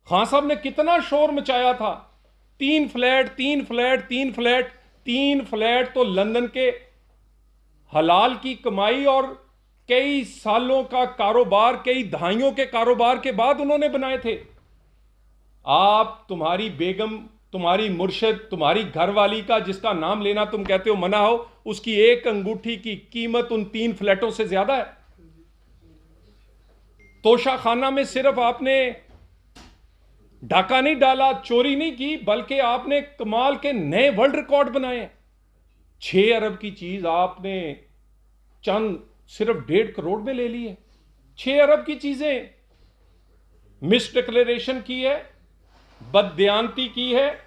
खान साहब ने कितना शोर मचाया था, 3 फ्लैट 3 फ्लैट 3 फ्लैट। 3 फ्लैट तो लंदन के हलाल की कमाई और कई सालों का कारोबार, कई दहाइयों के कारोबार के बाद उन्होंने बनाए थे। आप, तुम्हारी बेगम, तुम्हारी मुर्शिद, तुम्हारी घरवाली का जिसका नाम लेना तुम कहते हो मना हो, उसकी एक अंगूठी की कीमत उन 3 फ्लैटों से ज्यादा है। तोशा खाना में सिर्फ आपने डाका नहीं डाला, चोरी नहीं की, बल्कि आपने कमाल के नए वर्ल्ड रिकॉर्ड बनाए। 6 अरब की चीज आपने चंद सिर्फ 1.5 करोड़ में ले ली है। 6 अरब की चीजें मिस डिक्लेरेशन की है, बददयांती की है,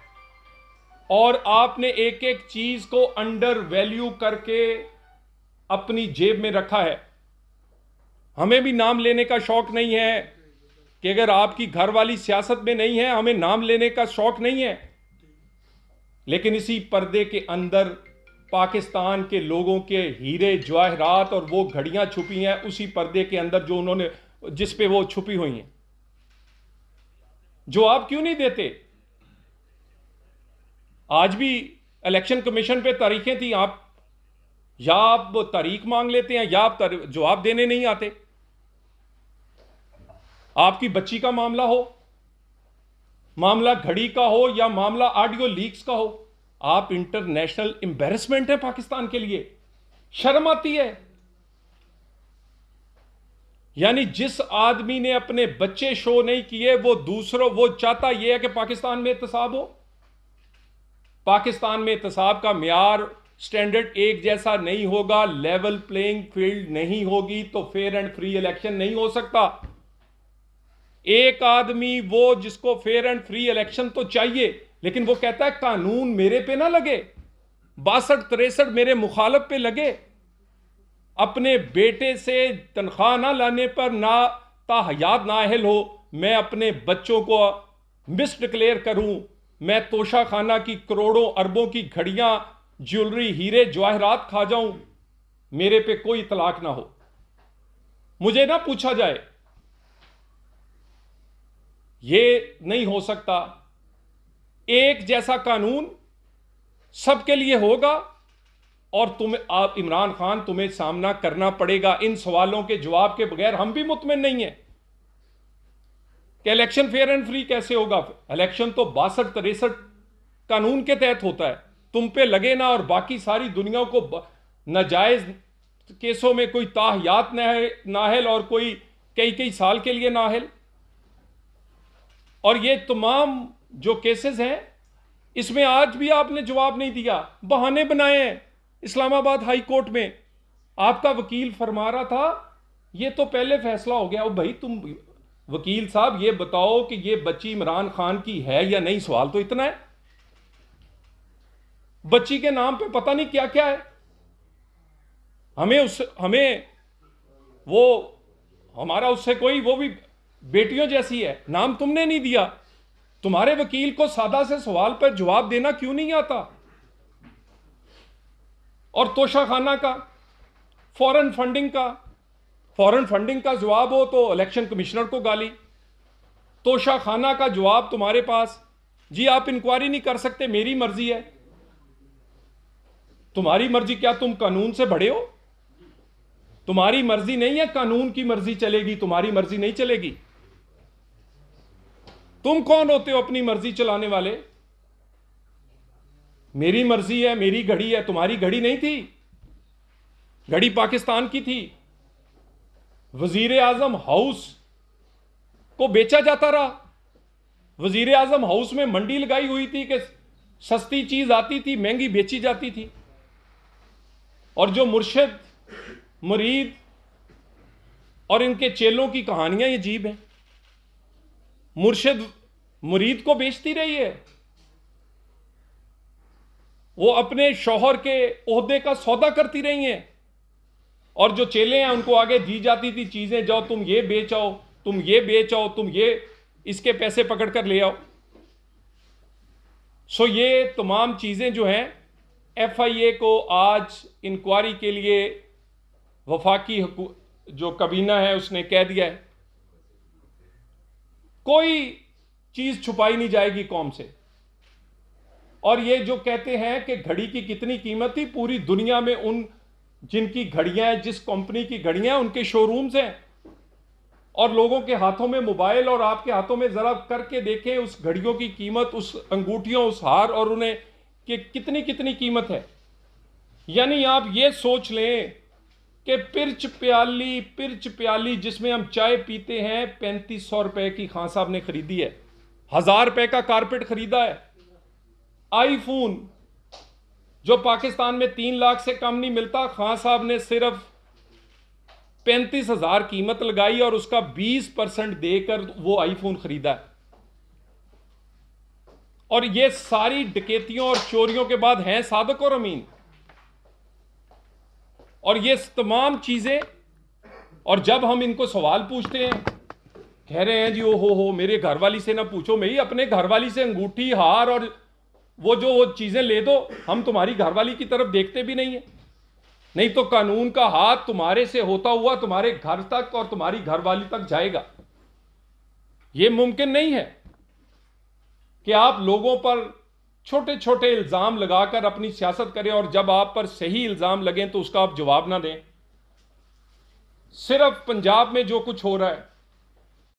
और आपने एक एक चीज को अंडर वैल्यू करके अपनी जेब में रखा है। हमें भी नाम लेने का शौक नहीं है कि अगर आपकी घरवाली सियासत में नहीं है, हमें नाम लेने का शौक नहीं है, लेकिन इसी पर्दे के अंदर पाकिस्तान के लोगों के हीरे जवाहरात और वो घड़ियां छुपी हैं, उसी पर्दे के अंदर जो उन्होंने, जिस पे वो छुपी हुई हैं। जो आप क्यों नहीं देते? आज भी इलेक्शन कमीशन पे तारीखें थी, आप या आप तारीख मांग लेते हैं या आप जवाब देने नहीं आते। आपकी बच्ची का मामला हो, मामला घड़ी का हो, या मामला ऑडियो लीक्स का हो, आप इंटरनेशनल एम्बैरेसमेंट है पाकिस्तान के लिए। शर्म आती है। यानी जिस आदमी ने अपने बच्चे शो नहीं किए, वो दूसरों, वो चाहता यह है कि पाकिस्तान में एहतसाब हो। पाकिस्तान में एहतसाब का म्यार, स्टैंडर्ड एक जैसा नहीं होगा, लेवल प्लेइंग फील्ड नहीं होगी, तो फेयर एंड फ्री इलेक्शन नहीं हो सकता। एक आदमी वो जिसको फेयर एंड फ्री इलेक्शन तो चाहिए, लेकिन वो कहता है कानून मेरे पे ना लगे, 62-63 मेरे मुखालफ पे लगे। अपने बेटे से तनख्वाह ना लाने पर ना ताहयात नाअहल हो, मैं अपने बच्चों को मिस डिक्लेयर करूं, मैं तोशा खाना की करोड़ों अरबों की घड़ियां, ज्वेलरी, हीरे जवाहरात खा जाऊं, मेरे पे कोई इतलाक ना हो, मुझे ना पूछा जाए। ये नहीं हो सकता। एक जैसा कानून सबके लिए होगा, और तुम्हें, आप इमरान खान, तुम्हें सामना करना पड़ेगा इन सवालों के जवाब के बगैर। हम भी मुतमिन नहीं है कि इलेक्शन फेयर एंड फ्री कैसे होगा। इलेक्शन तो 62-63 कानून के तहत होता है, तुम पे लगे ना, और बाकी सारी दुनिया को नाजायज केसों में कोई ताहयात नाहल और कोई कई कई साल के लिए नाहल। और ये तमाम जो केसेस हैं, इसमें आज भी आपने जवाब नहीं दिया, बहाने बनाए हैं। इस्लामाबाद हाई कोर्ट में आपका वकील फरमा रहा था ये तो पहले फैसला हो गया। भाई तुम वकील साहब ये बताओ कि ये बच्ची इमरान खान की है या नहीं, सवाल तो इतना है। बच्ची के नाम पे पता नहीं क्या क्या है। हमें वो, हमारा उससे कोई, वो भी बेटियों जैसी है, नाम तुमने नहीं दिया। तुम्हारे वकील को सादा से सवाल पर जवाब देना क्यों नहीं आता? और तोशा खाना का, फॉरेन फंडिंग का जवाब हो तो इलेक्शन कमिश्नर को गाली। तोशा खाना का जवाब तुम्हारे पास, जी आप इंक्वायरी नहीं कर सकते, मेरी मर्जी है। तुम्हारी मर्जी क्या, तुम कानून से बड़े हो? तुम्हारी मर्जी नहीं है, कानून की मर्जी चलेगी, तुम्हारी मर्जी नहीं चलेगी। तुम कौन होते हो अपनी मर्जी चलाने वाले? मेरी मर्जी है, मेरी घड़ी है, तुम्हारी घड़ी नहीं थी। घड़ी पाकिस्तान की थी। वजीर आजम हाउस को बेचा जाता रहा। वजीर आजम हाउस में मंडी लगाई हुई थी कि सस्ती चीज आती थी, महंगी बेची जाती थी। और जो मुर्शिद, मुरीद और इनके चेलों की कहानियां ये अजीब हैं। मुर्शिद मुरीद को बेचती रही है, वो अपने शौहर के ओहदे का सौदा करती रही हैं, और जो चेले हैं उनको आगे दी जाती थी चीजें, जाओ तुम ये बेच आओ, तुम ये बेच आओ, तुम ये इसके पैसे पकड़ कर ले आओ। सो ये तमाम चीजें जो हैं, FIA को आज इंक्वायरी के लिए वफाकी जो कबीना है उसने कह दिया है। कोई चीज छुपाई नहीं जाएगी कौम से। और ये जो कहते हैं कि घड़ी की कितनी कीमत थी, पूरी दुनिया में उन जिनकी घड़ियां हैं, जिस कंपनी की घड़ियां हैं, उनके शोरूम्स हैं, और लोगों के हाथों में मोबाइल और आपके हाथों में जरा करके देखें उस घड़ियों की कीमत, उस अंगूठियों, उस हार, और उन्हें कि कितनी कितनी कीमत है। यानी आप ये सोच लें कि पिर्च प्याली जिसमें हम चाय पीते हैं 3500 रुपए की खान साहब ने खरीदी है, 1000 रुपए का कारपेट खरीदा है। आईफोन जो पाकिस्तान में 3 लाख से कम नहीं मिलता, खान साहब ने सिर्फ 35,000 कीमत लगाई और उसका 20% देकर वो आईफोन खरीदा है। और ये सारी डकैतियों और चोरियों के बाद हैं सादिक और अमीन, और ये तमाम चीजें। और जब हम इनको सवाल पूछते हैं, कह रहे हैं जी ओ हो मेरे घरवाली से ना पूछो, मैं ही अपने घरवाली से अंगूठी, हार और वो चीजें ले दो, हम तुम्हारी घरवाली की तरफ देखते भी नहीं है, नहीं तो कानून का हाथ तुम्हारे से होता हुआ तुम्हारे घर तक और तुम्हारी घरवाली तक जाएगा। यह मुमकिन नहीं है कि आप लोगों पर छोटे छोटे इल्जाम लगाकर अपनी सियासत करें और जब आप पर सही इल्जाम लगें तो उसका आप जवाब ना दें। सिर्फ पंजाब में जो कुछ हो रहा है,